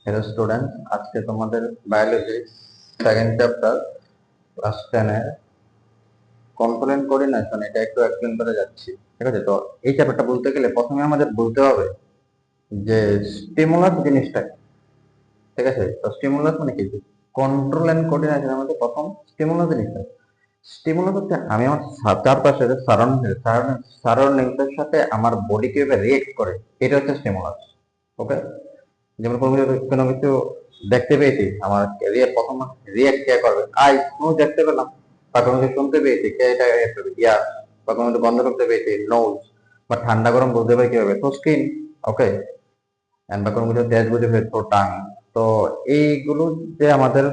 Hello student, আজকে তোমাদের biology second chapter class 10 এর কম্পোনেন্ট কোঅর্ডিনেশন এটা একটু এক্সপ্লেন করে যাচ্ছি। ঠিক আছে, তো এই চ্যাপ্টারটা বলতে গেলে প্রথমে আমাদের বলতে হবে যে স্টিমুলাস জিনিসটা কি। ঠিক আছে, তো স্টিমুলাস মানে কি? কন্ট্রোল এন্ড কোঅর্ডিনেশন আমাদের প্রথম স্টিমুলাস জিনিসটা। স্টিমুলাস হচ্ছে আমি আমার চারপাশে সারাউন্ডিংস এর সাথে আমার বডি কিভাবে রিয়েক্ট করে, এটা হচ্ছে স্টিমুলাস। ওকে, যেমন কোনো কিছু দেখতে পেয়েছি, আমার প্রথম রিয়েক্ট কে করবে? আই, আমি দেখতে পেলাম। বা কোনো কিছু শুনতে পেয়েছি, কে এটা রিয়েক্ট করবে? ইয়া। বা কোনো কিছু গন্ধ করতে পেয়েছি, নোজ। বা ঠান্ডা গরম বুঝতে পারি কিভাবে? তো স্কিন। ওকে, বা কোনো কিছু তেজ বুঝে ফেলে তো টাং। তো এইগুলো যে আমাদের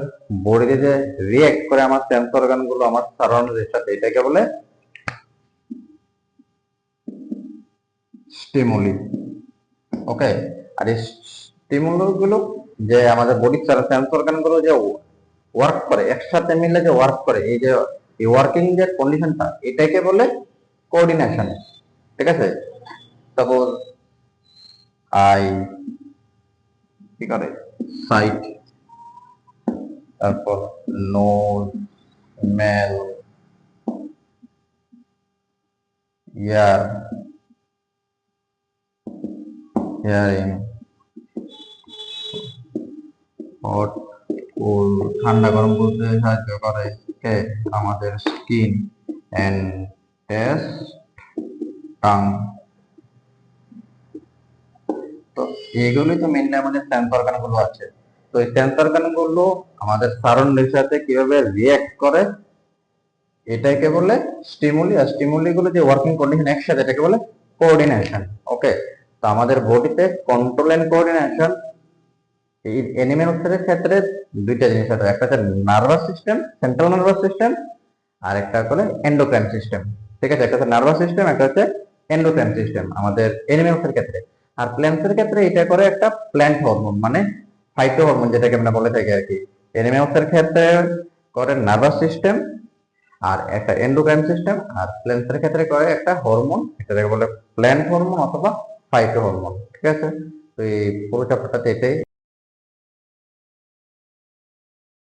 বডিতে যে রিয়েক্ট করে আমার সেন্স অর্গান গুলো আমার সারাউন্ডিং এর সাথে, এটাকে বলে স্টিমুলি। ওকে, আর এই স্টিমুলাস গুলো যে আমাদের বডির সেন্স অর্গান গুলো যে ওয়ার্ক করে, একসাথে মিলে যে ওয়ার্ক করে, এই যে এই ওয়ার্কিং যে কন্ডিশনটা, এটাকে বলে কোঅর্ডিনেশন। ঠিক আছে, সাপোজ আই কি করে? সাইট, তারপর নোজ, স্মেল, ইয়ার, হিয়ারিং, হট কোল্ড, ঠান্ডা গরম বলতে সাহায্য করে কে? আমাদের স্কিন এন্ড টেস্ট, টাং। তো এইগুলোই তো মেনলি আমাদের সেন্স অর্গান গুলো আছে। তো এই সেন্স অর্গান গুলো আমাদের সারাউন্ডিংয়ের সাথে কিভাবে রিঅ্যাক্ট করে, এটাকে বলে স্টিমুলি। আর স্টিমুলি গুলো যে ওয়ার্কিং কন্ডিশন একসাথে, এটাকে বলে কোঅর্ডিনেশন। ওকে, তো আমাদের বডিতে কন্ট্রোল এন্ড কোঅর্ডিনেশন এই অ্যানিমেলস এর ক্ষেত্রে দুইটা জিনিস আছে, একটা হচ্ছে nervous system, central nervous system, আর একটা হলো এন্ডোক্রাইন সিস্টেম। ঠিক আছে, একটা হচ্ছে নার্ভাস সিস্টেম, একটা হচ্ছে এন্ডোক্রাইন সিস্টেম আমাদের অ্যানিমেলস এর ক্ষেত্রে। আর প্ল্যান্টস এর ক্ষেত্রে এটা করে একটা প্ল্যান্ট হরমোন, মানে ফাইটো হরমোন যেটাকে আমরা বলে থাকি আর কি। অ্যানিমেলস এর ক্ষেত্রে করে নার্ভাস সিস্টেম আর একটা এন্ডোক্রাইন সিস্টেম, আর প্ল্যান্টস এর ক্ষেত্রে করে একটা হরমোন, এটাকে বলে প্ল্যান্ট হরমোন অথবা ফাইটো হরমোন। ঠিক আছে, তো এই পুরো চ্যাপ্টারটাতে এটাই